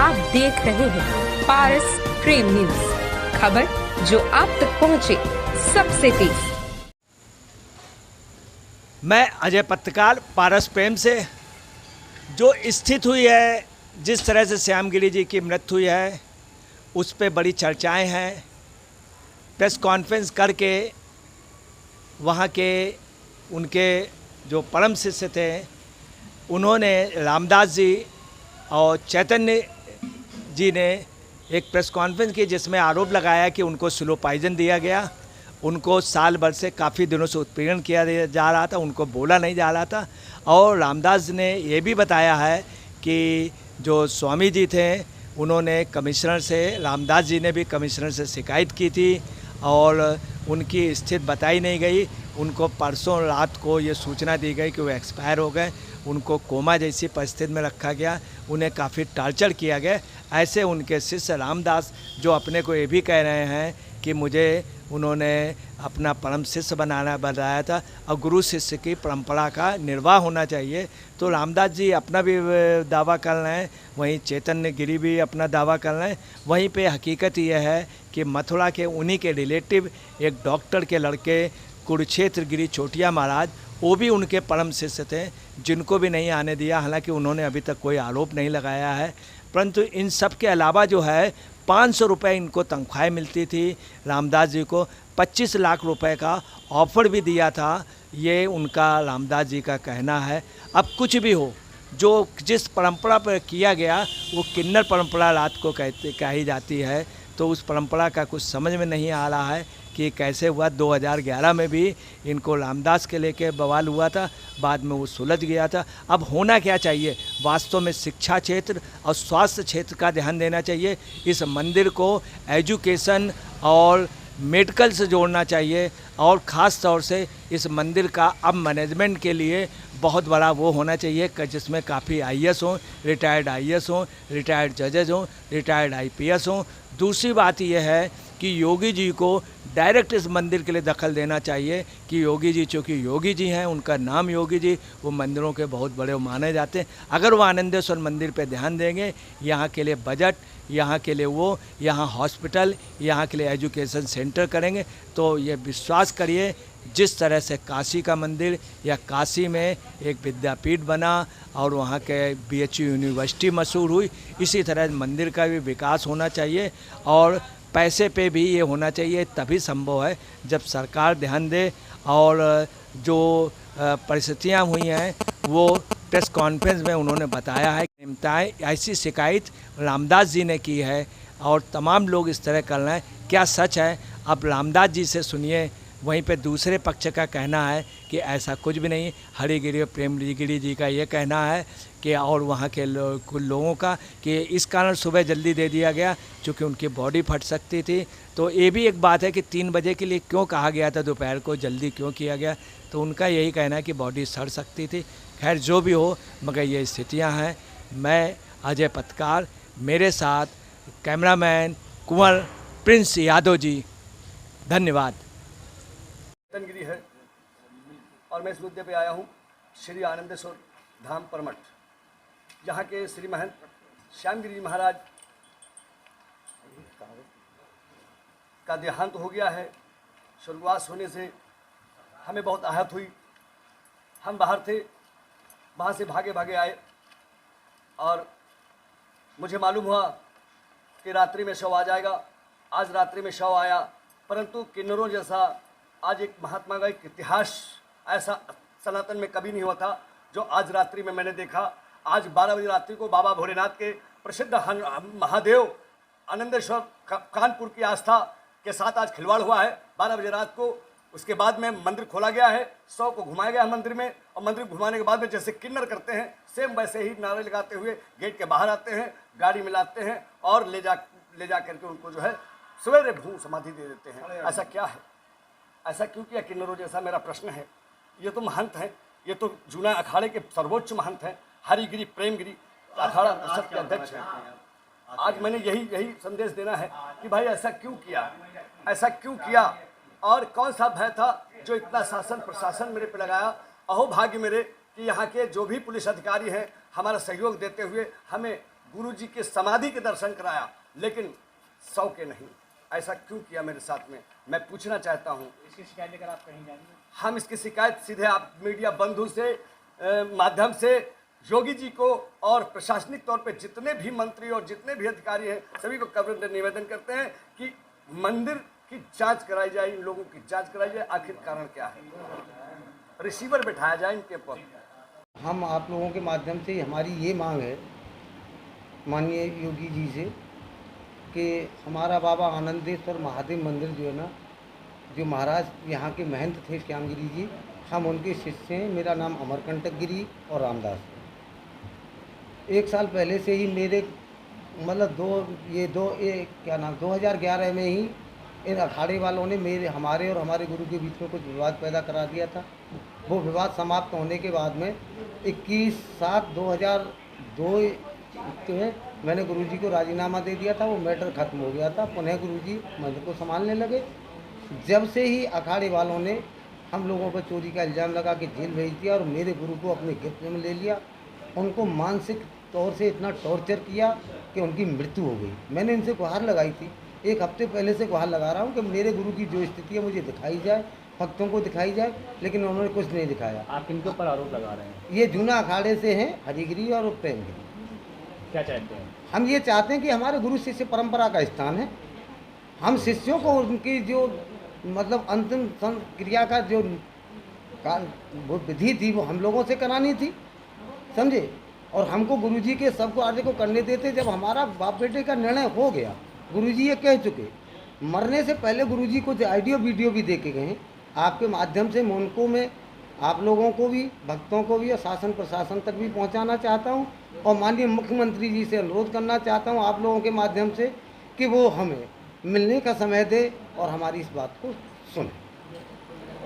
आप देख रहे हैं पारस प्रेम न्यूज, खबर जो आप तक पहुंचे सबसे तेज। मैं अजय पत्रकार पारस प्रेम से। जो स्थिति हुई है, जिस तरह से श्यामगिरी जी की मृत्यु हुई है, उस पे बड़ी चर्चाएं हैं। प्रेस कॉन्फ्रेंस करके वहाँ के उनके जो परम शिष्य थे, उन्होंने रामदास जी और चैतन्य जी ने एक प्रेस कॉन्फ्रेंस की, जिसमें आरोप लगाया कि उनको स्लो पॉइजन दिया गया। उनको साल भर से काफ़ी दिनों से उत्पीड़न किया जा रहा था, उनको बोला नहीं जा रहा था। और रामदास जी ने ये भी बताया है कि जो स्वामी जी थे, उन्होंने कमिश्नर से, रामदास जी ने भी कमिश्नर से शिकायत की थी और उनकी स्थिति बताई नहीं गई। उनको परसों रात को ये सूचना दी गई कि वो एक्सपायर हो गए। उनको कोमा जैसी परिस्थिति में रखा गया, उन्हें काफ़ी टॉर्चर किया गया। ऐसे उनके शिष्य रामदास, जो अपने को ये भी कह रहे हैं कि मुझे उन्होंने अपना परम शिष्य बनाया था और गुरु शिष्य की परंपरा का निर्वाह होना चाहिए, तो रामदास जी अपना भी दावा कर रहे हैं, वहीं चैतन्य गिरी भी अपना दावा कर रहे हैं। वहीं पे हकीकत यह है कि मथुरा के उन्हीं के रिलेटिव एक डॉक्टर के लड़के कुरुक्षेत्र गिरी चोटिया महाराज, वो भी उनके परम शिष्य थे, जिनको भी नहीं आने दिया। हालांकि उन्होंने अभी तक कोई आरोप नहीं लगाया है, परंतु इन सब के अलावा जो है 500 रुपये इनको तनख्वाहें मिलती थी। रामदास जी को 25 लाख रुपए का ऑफ़र भी दिया था, ये उनका रामदास जी का कहना है। अब कुछ भी हो, जो जिस परंपरा पर किया गया वो किन्नर परंपरा रात को कही जाती है, तो उस परंपरा का कुछ समझ में नहीं आ रहा है कि कैसे हुआ। 2011 में भी इनको रामदास के लेके बवाल हुआ था, बाद में वो सुलझ गया था। अब होना क्या चाहिए, वास्तव में शिक्षा क्षेत्र और स्वास्थ्य क्षेत्र का ध्यान देना चाहिए। इस मंदिर को एजुकेशन और मेडिकल से जोड़ना चाहिए, और ख़ास तौर से इस मंदिर का अब मैनेजमेंट के लिए बहुत बड़ा वो होना चाहिए कि जिसमें काफ़ी आईएएस हों, रिटायर्ड आईएएस हों, रिटायर्ड जजेज हों, रिटायर्ड आईपीएस हों। दूसरी बात यह है कि योगी जी को डायरेक्ट इस मंदिर के लिए दखल देना चाहिए कि योगी जी, चूँकि योगी जी हैं, उनका नाम योगी जी, वो मंदिरों के बहुत बड़े माने जाते हैं। अगर वो आनंदेश्वर मंदिर पे ध्यान देंगे, यहाँ के लिए बजट, यहाँ के लिए वो, यहाँ हॉस्पिटल, यहाँ के लिए एजुकेशन सेंटर करेंगे, तो ये विश्वास करिए, जिस तरह से काशी का मंदिर या काशी में एक विद्यापीठ बना और वहाँ के बीएचयू यूनिवर्सिटी मशहूर हुई, इसी तरह मंदिर का भी विकास होना चाहिए। और पैसे पे भी ये होना चाहिए, तभी संभव है जब सरकार ध्यान दे। और जो परिस्थितियाँ हुई हैं, वो प्रेस कॉन्फ्रेंस में उन्होंने बताया है कि ऐसी शिकायत रामदास जी ने की है और तमाम लोग इस तरह कर रहे हैं। क्या सच है, अब रामदास जी से सुनिए। वहीं पे दूसरे पक्ष का कहना है कि ऐसा कुछ भी नहीं। हरिगिरी और प्रेमगिरी जी का ये कहना है कि, और वहाँ के कुछ लोगों का, कि इस कारण सुबह जल्दी दे दिया गया क्योंकि उनकी बॉडी फट सकती थी। तो ये भी एक बात है कि 3 बजे के लिए क्यों कहा गया था, दोपहर को जल्दी क्यों किया गया, तो उनका यही कहना है कि बॉडी सड़ सकती थी। खैर जो भी हो, मगर ये स्थितियाँ हैं। मैं अजय पत्रकार, मेरे साथ कैमरामैन कुंवर प्रिंस यादव जी। धन्यवाद। गिरी है और मैं इस मुद्दे पे आया हूँ श्री आनंदेश्वर धाम परमठ, यहाँ के श्री महंत श्यामगिरी महाराज का देहांत हो गया है। स्वर्गवास होने से हमें बहुत आहत हुई। हम बाहर थे, वहाँ से भागे भागे आए और मुझे मालूम हुआ कि रात्रि में शव आ जाएगा। आज रात्रि में शव आया, परंतु किन्नरों जैसा आज एक महात्मा का एक इतिहास ऐसा सनातन में कभी नहीं हुआ था जो आज रात्रि में मैंने देखा। आज 12 बजे रात्रि को बाबा भोलेनाथ के प्रसिद्ध महादेव आनंदेश्वर कानपुर की आस्था के साथ आज खिलवाड़ हुआ है। 12 बजे रात को, उसके बाद में मंदिर खोला गया है, 100 को घुमाया गया है मंदिर में, और मंदिर घुमाने के बाद में जैसे किन्नर करते हैं, सेम वैसे ही नारे लगाते हुए गेट के बाहर आते हैं, गाड़ी में लाते हैं और ले जा करके उनको जो है सवेरे भू समाधि दे देते हैं। ऐसा क्या है, ऐसा क्यों किया किन्नरों जैसा, मेरा प्रश्न है। ये तो महंत हैं, ये तो जूना अखाड़े के सर्वोच्च महंत हैं, हरिगिरी प्रेमगिरी अखाड़ा परिषद के अध्यक्ष हैं। आज मैंने यही संदेश देना है कि भाई ऐसा क्यों किया, ऐसा क्यों किया, और कौन सा भय था जो इतना शासन प्रशासन मेरे पे लगाया। अहो भाग्य मेरे कि यहाँ के जो भी पुलिस अधिकारी हैं हमारा सहयोग देते हुए हमें गुरु जी के समाधि के दर्शन कराया, लेकिन 100 के नहीं। ऐसा क्यों किया मेरे साथ में, मैं पूछना चाहता हूँ। इसकी शिकायत लेकर आप कहीं जाएंगे? हम इसकी शिकायत सीधे आप मीडिया बंधु से माध्यम से योगी जी को और प्रशासनिक तौर पे जितने भी मंत्री और जितने भी अधिकारी हैं सभी को कब्र निवेदन करते हैं कि मंदिर की जांच कराई जाए, इन लोगों की जांच कराई जाए, आखिर कारण क्या है, रिसीवर बिठाया जाए इनके पर। हम आप लोगों के माध्यम से हमारी ये मांग है माननीय योगी जी से कि हमारा बाबा आनंदेश्वर महादेव मंदिर जो है ना, जो महाराज यहाँ के महंत थे श्यामगिरी जी, हम उनके शिष्य हैं। मेरा नाम अमरकंटक गिरी और रामदास है। 1 साल पहले से ही मेरे मतलब 2011 में ही इन अखाड़े वालों ने हमारे और हमारे गुरु के बीच में कुछ विवाद पैदा करा दिया था। वो विवाद समाप्त होने के बाद में 21/7/2002 में मैंने गुरुजी को राजीनामा दे दिया था। वो मैटर ख़त्म हो गया था। पुनः गुरुजी मंदिर को संभालने लगे। जब से ही अखाड़े वालों ने हम लोगों पर चोरी का इल्ज़ाम लगा के जेल भेज दिया और मेरे गुरु को अपने गिरफ्त में ले लिया। उनको मानसिक तौर से इतना टॉर्चर किया कि उनकी मृत्यु हो गई। मैंने इनसे गुहार लगाई थी, 1 हफ्ते पहले से गुहार लगा रहा हूँ कि मेरे गुरु की जो स्थिति है मुझे दिखाई जाए, भक्तों को दिखाई जाए, लेकिन उन्होंने कुछ नहीं दिखाया। आप किनके ऊपर आरोप लगा रहे हैं? ये जूना अखाड़े से हैं, हरिगिरी और प्रेमगिरी। क्या चाहते हैं? हम ये चाहते हैं कि हमारे गुरु शिष्य परंपरा का स्थान है। हम शिष्यों को उनकी जो मतलब अंतिम क्रिया का जो वो विधि थी वो हम लोगों से करानी थी, समझे। और हमको गुरुजी के सबको आगे को करने देते। जब हमारा बाप बेटे का निर्णय हो गया, गुरुजी ये कह चुके, मरने से पहले गुरुजी को ऑडियो वीडियो भी दे के गए। आपके माध्यम से मैं उनको मैं आप लोगों को भी, भक्तों को भी और शासन प्रशासन तक भी पहुंचाना चाहता हूं। और माननीय मुख्यमंत्री जी से अनुरोध करना चाहता हूं आप लोगों के माध्यम से कि वो हमें मिलने का समय दे और हमारी इस बात को सुने।